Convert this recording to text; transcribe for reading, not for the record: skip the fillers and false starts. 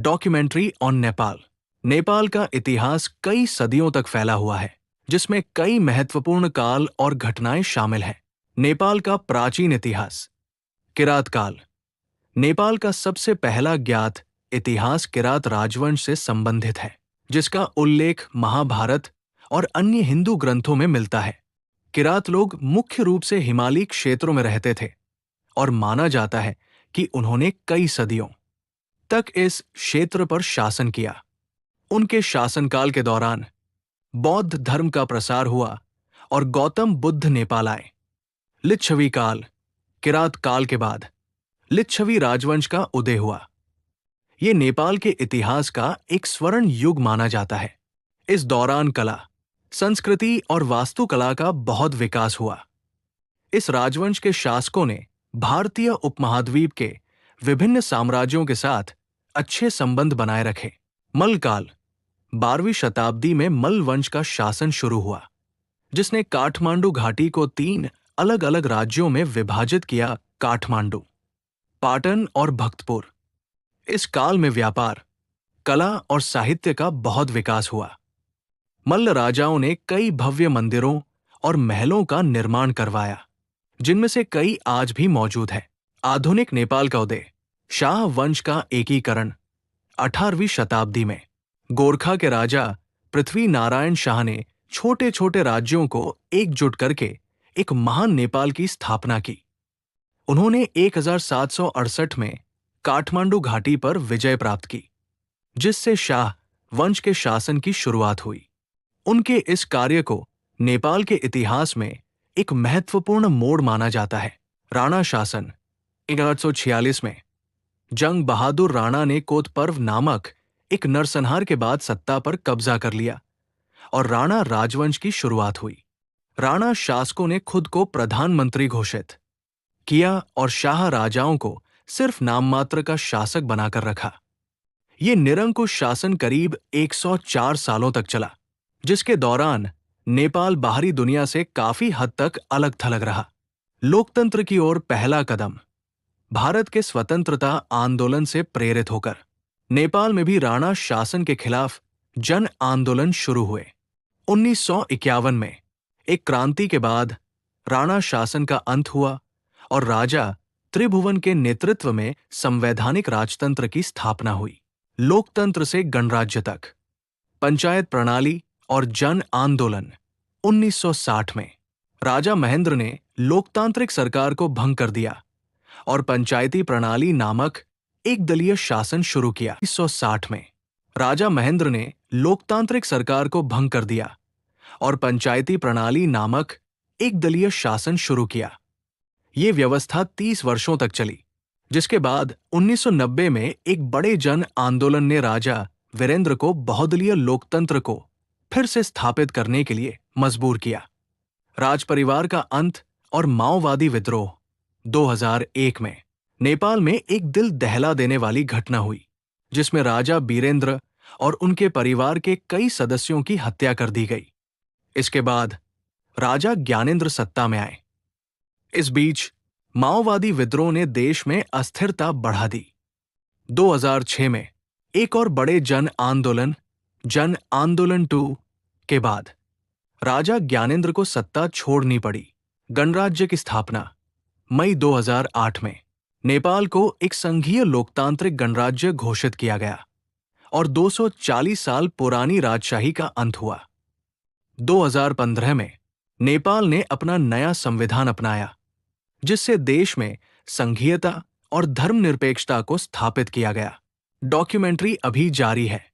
Documentary on Nepal. Nepal का इतिहास कई सदियों तक फैला हुआ है, जिसमें कई महत्वपूर्ण काल और घटनाएं शामिल हैं। नेपाल का प्राचीन इतिहास। किरात काल। नेपाल का सबसे पहला ज्ञात इतिहास किरात राजवंश से संबंधित है, जिसका उल्लेख महाभारत और अन्य हिंदू ग्रंथों में मिलता है। किरात लोग मुख्य रूप से हिमालयी क्षेत्रों में रहते थे और माना जाता है कि उन्होंने कई सदियों तक इस क्षेत्र पर शासन किया। उनके शासनकाल के दौरान बौद्ध धर्म का प्रसार हुआ और गौतम बुद्ध नेपाल आए। लिच्छवी काल। किरात काल के बाद लिच्छवी राजवंश का उदय हुआ। ये नेपाल के इतिहास का एक स्वर्ण युग माना जाता है। इस दौरान कला, संस्कृति और वास्तुकला का बहुत विकास हुआ। इस राजवंश के शासकों ने भारतीय उपमहाद्वीप के विभिन्न साम्राज्यों के साथ अच्छे संबंध बनाए रखे। मल्लकाल। 12वीं शताब्दी में मल्ल वंश का शासन शुरू हुआ, जिसने काठमांडू घाटी को 3 अलग अलग राज्यों में विभाजित किया: काठमांडू, पाटन और भक्तपुर। इस काल में व्यापार, कला और साहित्य का बहुत विकास हुआ। मल्ल राजाओं ने कई भव्य मंदिरों और महलों का निर्माण करवाया, जिनमें से कई आज भी मौजूद हैं। आधुनिक नेपाल का उदय। शाह वंश का एकीकरण। 18वीं शताब्दी में गोरखा के राजा पृथ्वी नारायण शाह ने छोटे छोटे राज्यों को एकजुट करके एक महान नेपाल की स्थापना की। उन्होंने 1768 में काठमांडू घाटी पर विजय प्राप्त की, जिससे शाह वंश के शासन की शुरुआत हुई। उनके इस कार्य को नेपाल के इतिहास में एक महत्वपूर्ण मोड़ माना जाता है। राणा शासन। 1846 में जंग बहादुर राणा ने कोतपर्व नामक एक नरसंहार के बाद सत्ता पर कब्जा कर लिया और राणा राजवंश की शुरुआत हुई। राणा शासकों ने खुद को प्रधानमंत्री घोषित किया और शाह राजाओं को सिर्फ नाममात्र का शासक बनाकर रखा। ये निरंकुश शासन करीब 104 सालों तक चला, जिसके दौरान नेपाल बाहरी दुनिया से काफी हद तक अलग थलग रहा। लोकतंत्र की ओर पहला कदम। भारत के स्वतंत्रता आंदोलन से प्रेरित होकर नेपाल में भी राणा शासन के खिलाफ जन आंदोलन शुरू हुए। 1951 में एक क्रांति के बाद राणा शासन का अंत हुआ और राजा त्रिभुवन के नेतृत्व में संवैधानिक राजतंत्र की स्थापना हुई। लोकतंत्र से गणराज्य तक। पंचायत प्रणाली और जन आंदोलन। 1960 में राजा महेंद्र ने लोकतांत्रिक सरकार को भंग कर दिया और पंचायती प्रणाली नामक एक दलीय शासन शुरू किया। 1960 में राजा महेंद्र ने लोकतांत्रिक सरकार को भंग कर दिया और पंचायती प्रणाली नामक एक दलीय शासन शुरू किया। ये व्यवस्था 30 वर्षों तक चली, जिसके बाद 1990 में एक बड़े जन आंदोलन ने राजा वीरेंद्र को बहुदलीय लोकतंत्र को फिर से स्थापित करने के लिए मजबूर किया। राज परिवार का अंत और माओवादी विद्रोह। 2001 में नेपाल में एक दिल दहला देने वाली घटना हुई, जिसमें राजा बीरेंद्र और उनके परिवार के कई सदस्यों की हत्या कर दी गई। इसके बाद राजा ज्ञानेंद्र सत्ता में आए। इस बीच माओवादी विद्रोह ने देश में अस्थिरता बढ़ा दी। 2006 में एक और बड़े जन आंदोलन 2 के बाद राजा ज्ञानेंद्र को सत्ता छोड़नी पड़ी। गणराज्य की स्थापना। मई 2008 में नेपाल को एक संघीय लोकतांत्रिक गणराज्य घोषित किया गया और 240 साल पुरानी राजशाही का अंत हुआ। 2015 में नेपाल ने अपना नया संविधान अपनाया, जिससे देश में संघीयता और धर्मनिरपेक्षता को स्थापित किया गया। डॉक्यूमेंट्री अभी जारी है।